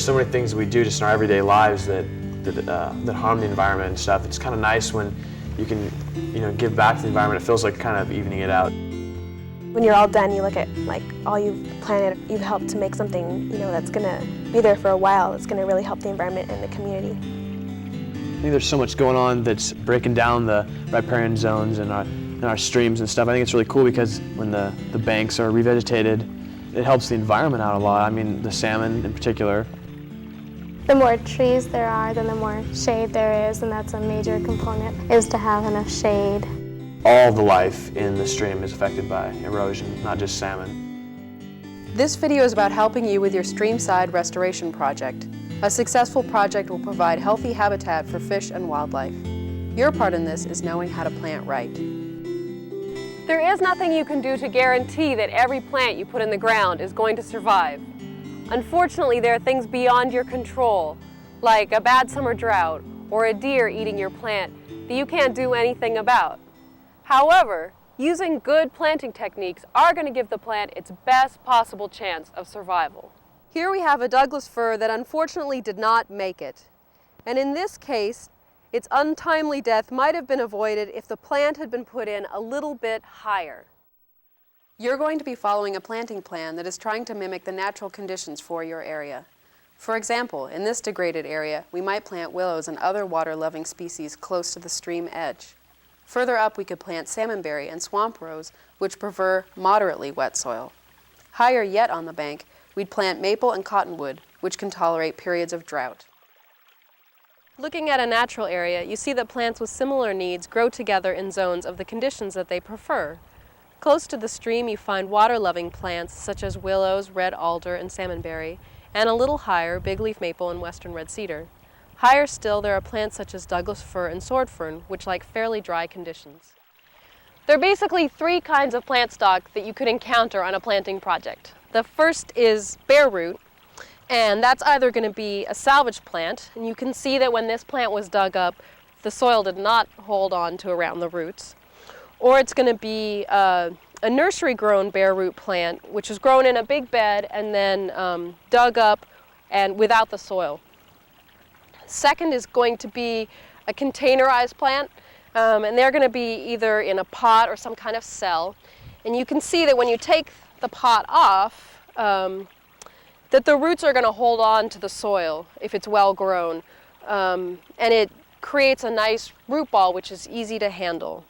there's so many things we do just in our everyday lives that harm the environment and stuff. It's kind of nice when you can, give back to the environment. It feels like kind of evening it out. When you're all done, you look at like all you've planted. You've helped to make something, that's going to be there for a while. It's going to really help the environment and the community. I think there's so much going on that's breaking down the riparian zones and our streams and stuff. I think it's really cool because when the banks are revegetated, it helps the environment out a lot. I mean, the salmon in particular. The more trees there are, then the more shade there is, and that's a major component, is to have enough shade. All the life in the stream is affected by erosion, not just salmon. This video is about helping you with your streamside restoration project. A successful project will provide healthy habitat for fish and wildlife. Your part in this is knowing how to plant right. There is nothing you can do to guarantee that every plant you put in the ground is going to survive. Unfortunately, there are things beyond your control, like a bad summer drought or a deer eating your plant that you can't do anything about. However, using good planting techniques are going to give the plant its best possible chance of survival. Here we have a Douglas fir that unfortunately did not make it. And in this case, its untimely death might have been avoided if the plant had been put in a little bit higher. You're going to be following a planting plan that is trying to mimic the natural conditions for your area. For example, in this degraded area, we might plant willows and other water-loving species close to the stream edge. Further up, we could plant salmonberry and swamp rose, which prefer moderately wet soil. Higher yet on the bank, we'd plant maple and cottonwood, which can tolerate periods of drought. Looking at a natural area, you see that plants with similar needs grow together in zones of the conditions that they prefer. Close to the stream, you find water-loving plants such as willows, red alder, and salmonberry, and a little higher, bigleaf maple and western red cedar. Higher still, there are plants such as Douglas fir and sword fern, which like fairly dry conditions. There are basically three kinds of plant stock that you could encounter on a planting project. The first is bare root, and that's either going to be a salvage plant, and you can see that when this plant was dug up, the soil did not hold on to around the roots. Or it's going to be a nursery-grown bare root plant, which is grown in a big bed and then dug up and without the soil. Second is going to be a containerized plant, and they're going to be either in a pot or some kind of cell. And you can see that when you take the pot off, that the roots are going to hold on to the soil if it's well grown, and it creates a nice root ball which is easy to handle.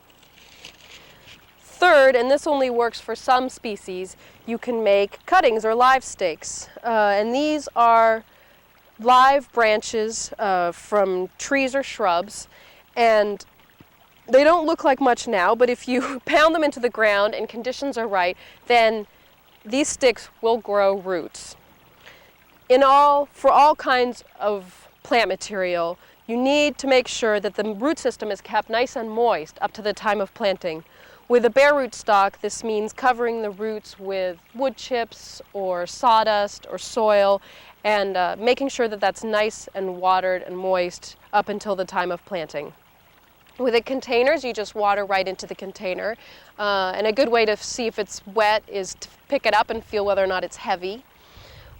Third, and this only works for some species, you can make cuttings or live stakes, and these are live branches from trees or shrubs, and they don't look like much now, but if you pound them into the ground and conditions are right, then these sticks will grow roots. For all kinds of plant material, you need to make sure that the root system is kept nice and moist up to the time of planting. With a bare root stock, this means covering the roots with wood chips or sawdust or soil and making sure that that's nice and watered and moist up until the time of planting. With the containers, you just water right into the container. And a good way to see if it's wet is to pick it up and feel whether or not it's heavy.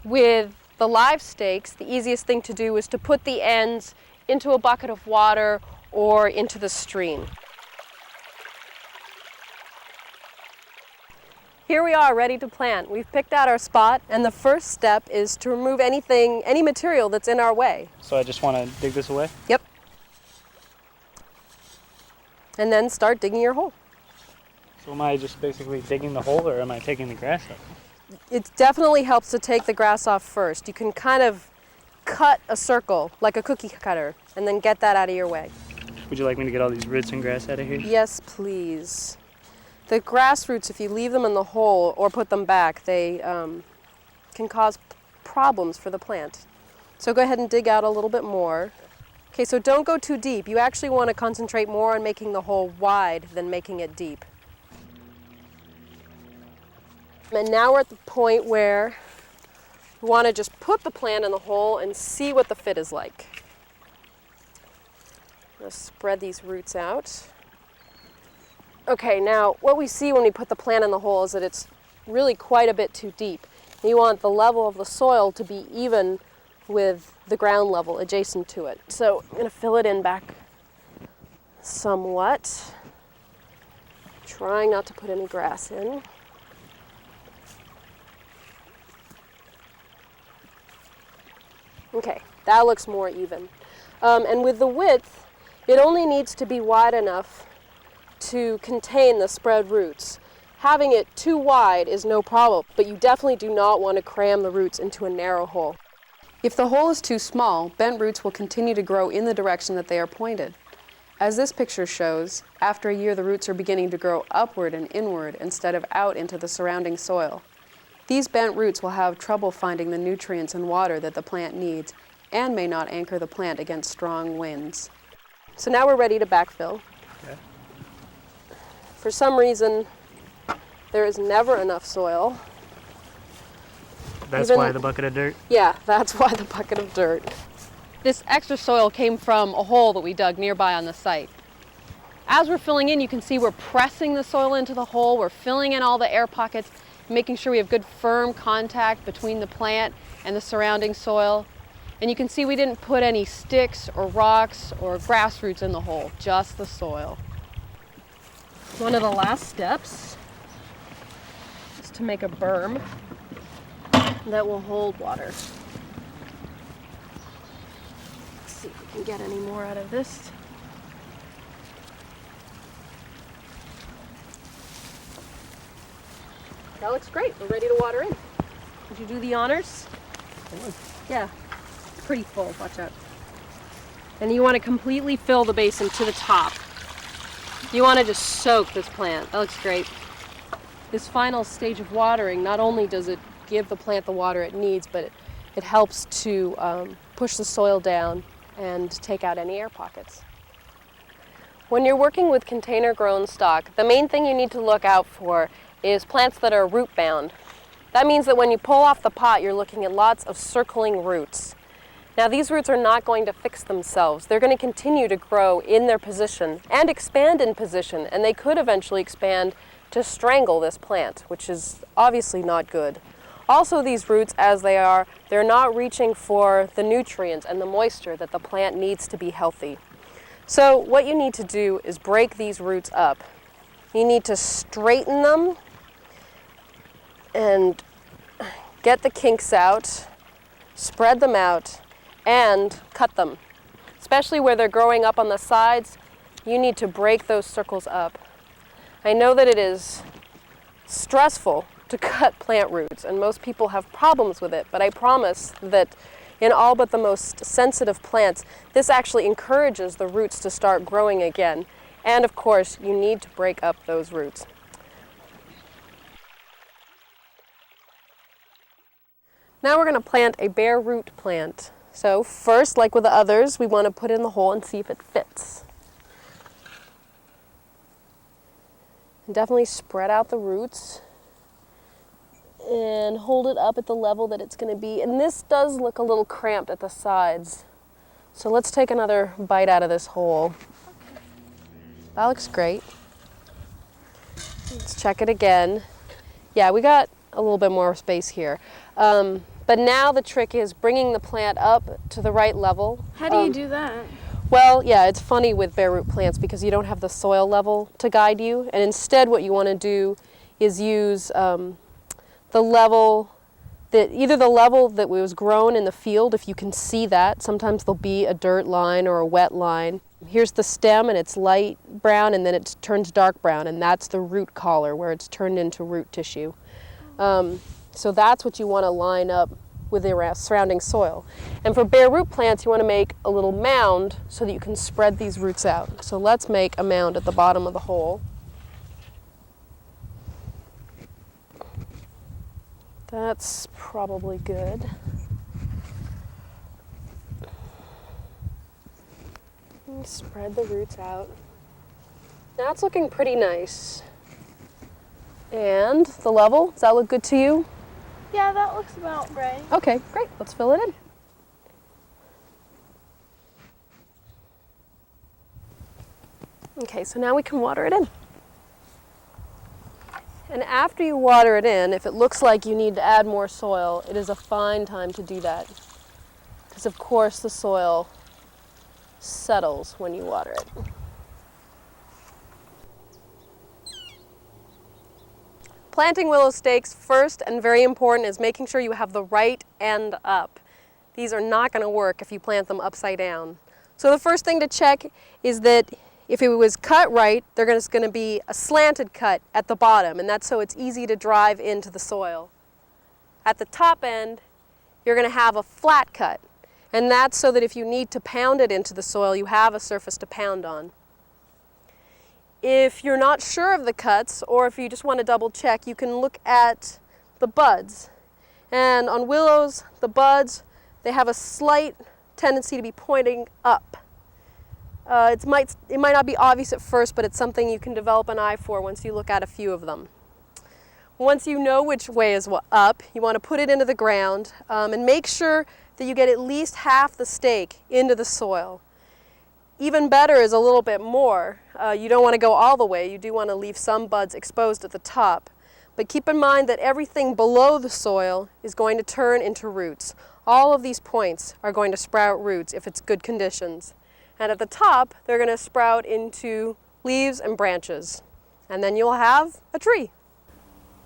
With the live stakes, the easiest thing to do is to put the ends into a bucket of water or into the stream. Here we are, ready to plant. We've picked out our spot, and the first step is to remove any material that's in our way. So I just want to dig this away? Yep. And then start digging your hole. So am I just basically digging the hole, or am I taking the grass up? It definitely helps to take the grass off first. You can kind of cut a circle like a cookie cutter and then get that out of your way. Would you like me to get all these roots and grass out of here? Yes, please. The grass roots, if you leave them in the hole or put them back, they can cause problems for the plant. So go ahead and dig out a little bit more. Okay, so don't go too deep. You actually want to concentrate more on making the hole wide than making it deep. And now we're at the point where we want to just put the plant in the hole and see what the fit is like. Let's spread these roots out. Okay, now what we see when we put the plant in the hole is that it's really quite a bit too deep. You want the level of the soil to be even with the ground level adjacent to it. So I'm going to fill it in back somewhat, trying not to put any grass in. Okay, that looks more even. And with the width, it only needs to be wide enough to contain the spread roots. Having it too wide is no problem, but you definitely do not want to cram the roots into a narrow hole. If the hole is too small, bent roots will continue to grow in the direction that they are pointed. As this picture shows, after a year the roots are beginning to grow upward and inward instead of out into the surrounding soil. These bent roots will have trouble finding the nutrients and water that the plant needs and may not anchor the plant against strong winds. So now we're ready to backfill. Okay. For some reason, there is never enough soil. That's Even- why the bucket of dirt. Yeah, that's why the bucket of dirt. This extra soil came from a hole that we dug nearby on the site. As we're filling in, you can see we're pressing the soil into the hole, we're filling in all the air pockets, making sure we have good firm contact between the plant and the surrounding soil. And you can see we didn't put any sticks or rocks or grass roots in the hole, just the soil. One of the last steps is to make a berm that will hold water. Let's see if we can get any more out of this. That looks great. We're ready to water in. Would you do the honors? Yeah, it's pretty full. Watch out. And you want to completely fill the basin to the top. You want to just soak this plant. That looks great. This final stage of watering, not only does it give the plant the water it needs, but it helps to push the soil down and take out any air pockets. When you're working with container-grown stock, the main thing you need to look out for is plants that are root-bound. That means that when you pull off the pot, you're looking at lots of circling roots. Now, these roots are not going to fix themselves. They're going to continue to grow in their position and expand in position, and they could eventually expand to strangle this plant, which is obviously not good. Also, these roots, as they are, they're not reaching for the nutrients and the moisture that the plant needs to be healthy. So what you need to do is break these roots up. You need to straighten them and get the kinks out, spread them out, and cut them. Especially where they're growing up on the sides, you need to break those circles up. I know that it is stressful to cut plant roots, and most people have problems with it, but I promise that in all but the most sensitive plants, this actually encourages the roots to start growing again. And of course, you need to break up those roots. Now we're going to plant a bare root plant. So first, like with the others, we want to put in the hole and see if it fits. And definitely spread out the roots and hold it up at the level that it's going to be. And this does look a little cramped at the sides. So let's take another bite out of this hole. That looks great. Let's check it again. Yeah, we got a little bit more space here. But now the trick is bringing the plant up to the right level. How do you do that? Well, yeah, it's funny with bare root plants because you don't have the soil level to guide you. And instead what you want to do is use the level that, either the level that was grown in the field, if you can see that. Sometimes there'll be a dirt line or a wet line. Here's the stem and it's light brown and then it turns dark brown, and that's the root collar where it's turned into root tissue. So that's what you want to line up with the surrounding soil. And for bare root plants, you want to make a little mound so that you can spread these roots out. So let's make a mound at the bottom of the hole. That's probably good. And spread the roots out. That's looking pretty nice. And the level, does that look good to you? Yeah, that looks about right. Okay, great. Let's fill it in. Okay, so now we can water it in. And after you water it in, if it looks like you need to add more soil, it is a fine time to do that. because of course the soil settles when you water it. Planting willow stakes, first and very important, is making sure you have the right end up. These are not going to work if you plant them upside down. So the first thing to check is that if it was cut right, there's going to be a slanted cut at the bottom, and that's so it's easy to drive into the soil. At the top end, you're going to have a flat cut, and that's so that if you need to pound it into the soil, you have a surface to pound on. If you're not sure of the cuts, or if you just want to double check, you can look at the buds. And on willows, the buds, they have a slight tendency to be pointing up. It might not be obvious at first, but it's something you can develop an eye for once you look at a few of them. Once you know which way is up, you want to put it into the ground and make sure that you get at least half the stake into the soil. Even better is a little bit more. You don't want to go all the way. You do want to leave some buds exposed at the top. But keep in mind that everything below the soil is going to turn into roots. All of these points are going to sprout roots if it's good conditions. And at the top, they're going to sprout into leaves and branches. And then you'll have a tree.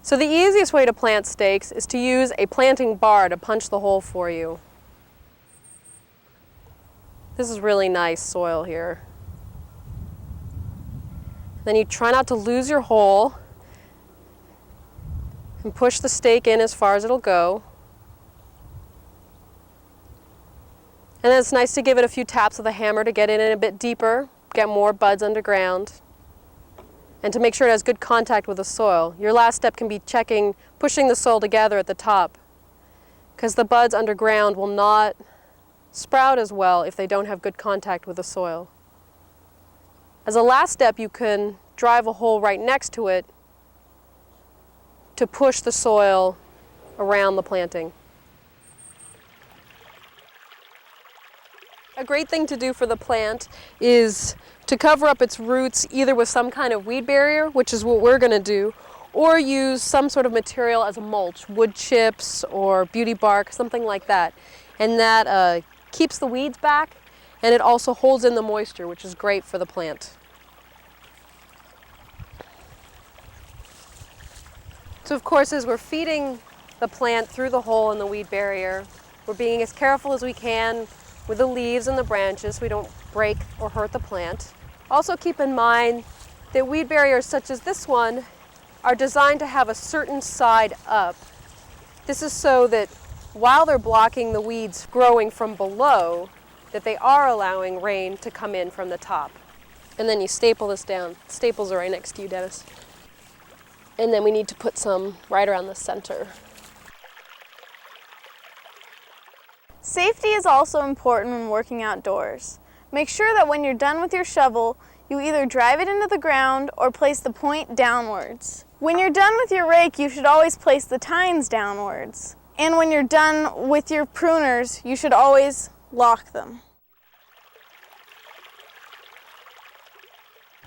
So the easiest way to plant stakes is to use a planting bar to punch the hole for you. This is really nice soil here. Then you try not to lose your hole and push the stake in as far as it'll go. And then it's nice to give it a few taps with a hammer to get in a bit deeper, get more buds underground, and to make sure it has good contact with the soil. Your last step can be pushing the soil together at the top, because the buds underground will not sprout as well if they don't have good contact with the soil. As a last step, you can drive a hole right next to it to push the soil around the planting. A great thing to do for the plant is to cover up its roots either with some kind of weed barrier, which is what we're going to do, or use some sort of material as a mulch, wood chips or beauty bark, something like that. And that keeps the weeds back, and it also holds in the moisture, which is great for the plant. So of course, as we're feeding the plant through the hole in the weed barrier, we're being as careful as we can with the leaves and the branches so we don't break or hurt the plant. Also keep in mind that weed barriers such as this one are designed to have a certain side up. This is so that while they're blocking the weeds growing from below, that they are allowing rain to come in from the top. And then you staple this down. Staples are right next to you, Dennis. And then we need to put some right around the center. Safety is also important when working outdoors. Make sure that when you're done with your shovel, you either drive it into the ground or place the point downwards. When you're done with your rake, you should always place the tines downwards. And when you're done with your pruners, you should always lock them.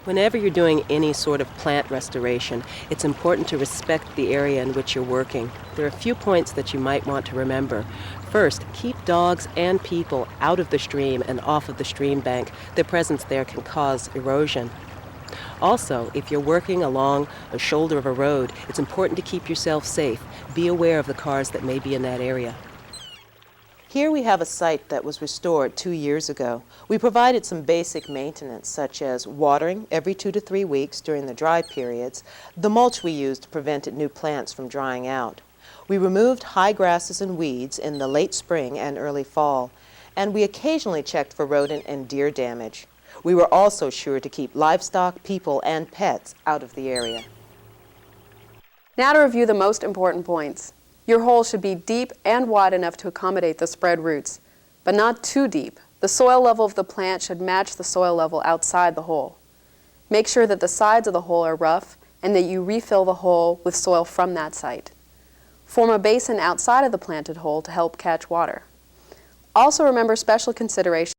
Whenever you're doing any sort of plant restoration, it's important to respect the area in which you're working. There are a few points that you might want to remember. First, keep dogs and people out of the stream and off of the stream bank. Their presence there can cause erosion. Also, if you're working along a shoulder of a road, it's important to keep yourself safe. Be aware of the cars that may be in that area. Here we have a site that was restored 2 years ago. We provided some basic maintenance, such as watering every 2 to 3 weeks during the dry periods. The mulch we used prevented new plants from drying out. We removed high grasses and weeds in the late spring and early fall, and we occasionally checked for rodent and deer damage. We were also sure to keep livestock, people, and pets out of the area. Now to review the most important points. Your hole should be deep and wide enough to accommodate the spread roots, but not too deep. The soil level of the plant should match the soil level outside the hole. Make sure that the sides of the hole are rough and that you refill the hole with soil from that site. Form a basin outside of the planted hole to help catch water. Also remember special considerations